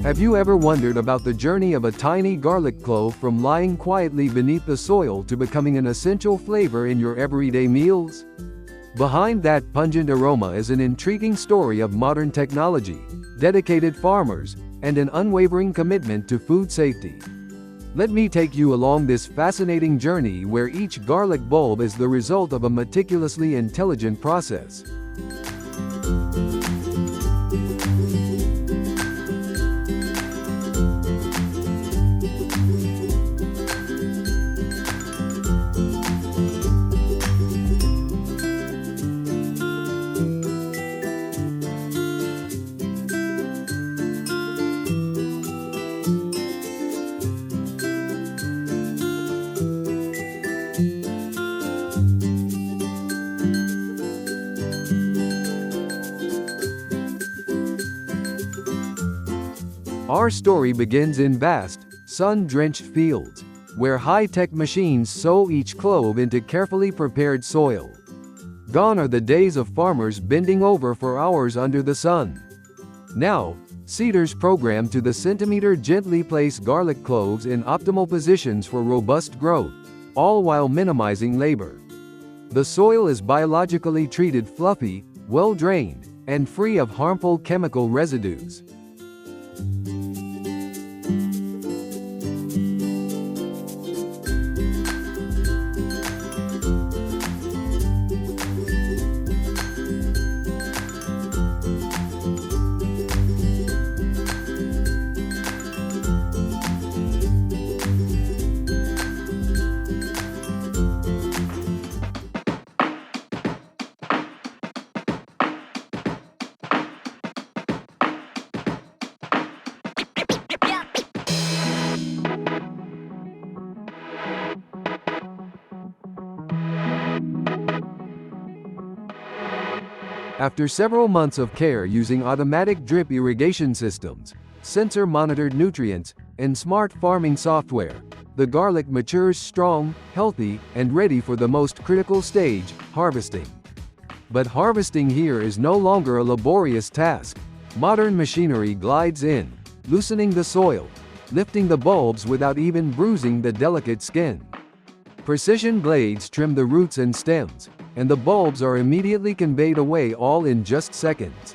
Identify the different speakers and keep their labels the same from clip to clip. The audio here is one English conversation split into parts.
Speaker 1: Have you ever wondered about the journey of a tiny garlic clove from lying quietly beneath the soil to becoming an essential flavor in your everyday meals? Behind that pungent aroma is an intriguing story of modern technology, dedicated farmers, and an unwavering commitment to food safety. Let me take you along this fascinating journey where each garlic bulb is the result of a meticulously intelligent process. Our story begins in vast, sun-drenched fields, where high-tech machines sow each clove into carefully prepared soil. Gone are the days of farmers bending over for hours under the sun. Now, seeders programmed to the centimeter gently place garlic cloves in optimal positions for robust growth, all while minimizing labor. The soil is biologically treated fluffy, well-drained, and free of harmful chemical residues. After several months of care using automatic drip irrigation systems, sensor-monitored nutrients, and smart farming software, the garlic matures strong, healthy, and ready for the most critical stage, harvesting. But harvesting here is no longer a laborious task. Modern machinery glides in, loosening the soil, lifting the bulbs without even bruising the delicate skin. Precision blades trim the roots and stems, and the bulbs are immediately conveyed away all in just seconds.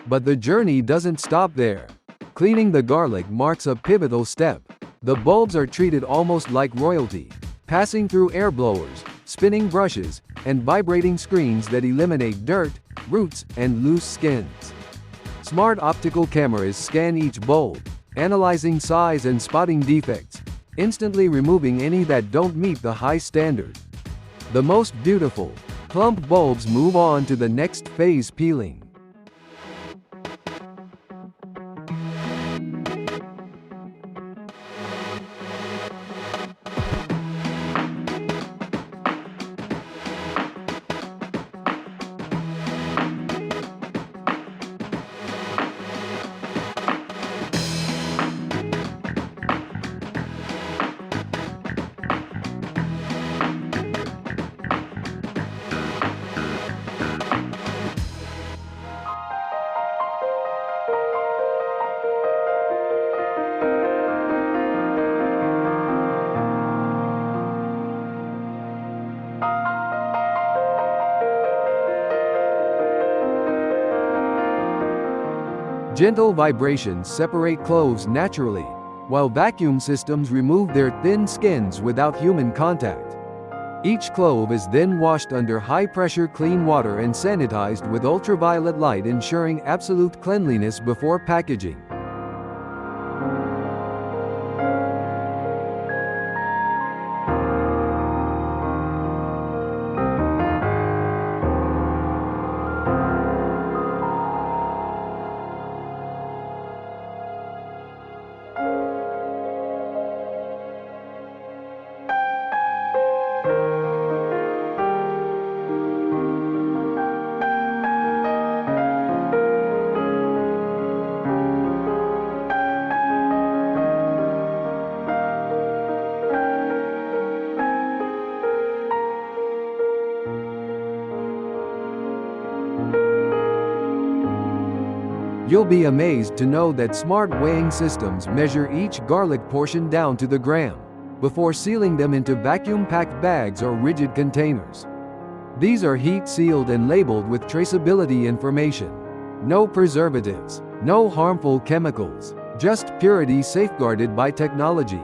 Speaker 1: But the journey doesn't stop there. Cleaning the garlic marks a pivotal step. The bulbs are treated almost like royalty, passing through air blowers, spinning brushes, and vibrating screens that eliminate dirt, roots, and loose skins. Smart optical cameras scan each bulb, analyzing size and spotting defects, instantly removing any that don't meet the high standard. The most beautiful, plump bulbs move on to the next phase, peeling. Gentle vibrations separate cloves naturally, while vacuum systems remove their thin skins without human contact. Each clove is then washed under high-pressure clean water and sanitized with ultraviolet light, ensuring absolute cleanliness before packaging. You'll be amazed to know that smart weighing systems measure each garlic portion down to the gram, before sealing them into vacuum-packed bags or rigid containers. These are heat-sealed and labeled with traceability information. No preservatives, no harmful chemicals, just purity safeguarded by technology.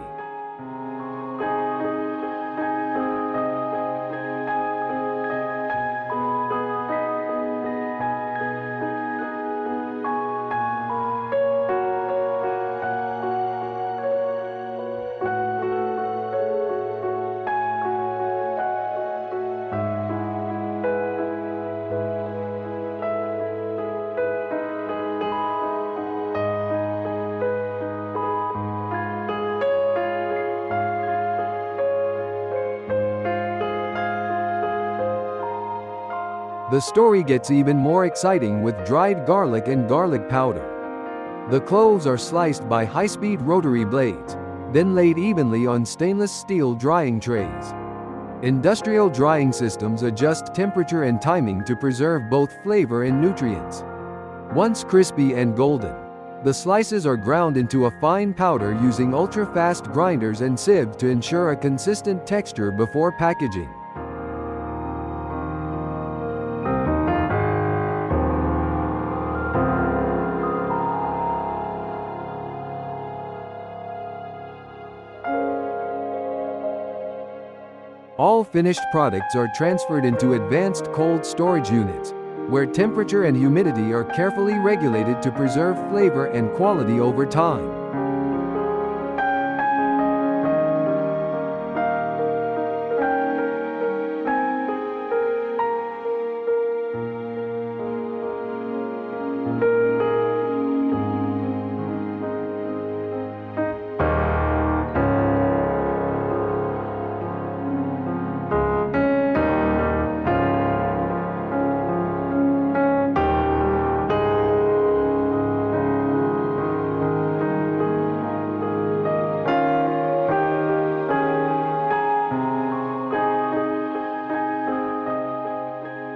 Speaker 1: The story gets even more exciting with dried garlic and garlic powder. The cloves are sliced by high-speed rotary blades, then laid evenly on stainless steel drying trays. Industrial drying systems adjust temperature and timing to preserve both flavor and nutrients. Once crispy and golden, the slices are ground into a fine powder using ultra-fast grinders and sieves to ensure a consistent texture before packaging. All finished products are transferred into advanced cold storage units, where temperature and humidity are carefully regulated to preserve flavor and quality over time.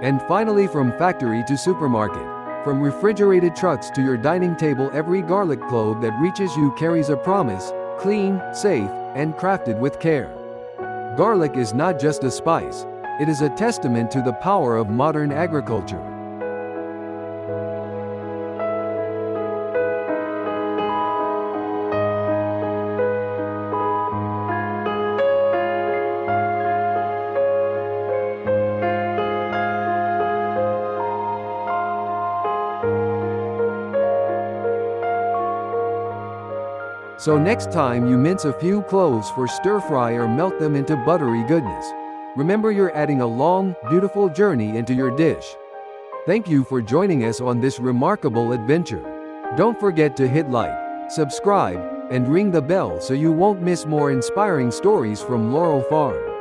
Speaker 1: And finally, from factory to supermarket, from refrigerated trucks to your dining table, every garlic clove that reaches you carries a promise: clean, safe, and crafted with care. Garlic is not just a spice, it is a testament to the power of modern agriculture. So next time you mince a few cloves for stir-fry or melt them into buttery goodness, remember you're adding a long, beautiful journey into your dish. Thank you for joining us on this remarkable adventure. Don't forget to hit like, subscribe, and ring the bell so you won't miss more inspiring stories from Laurel Farm.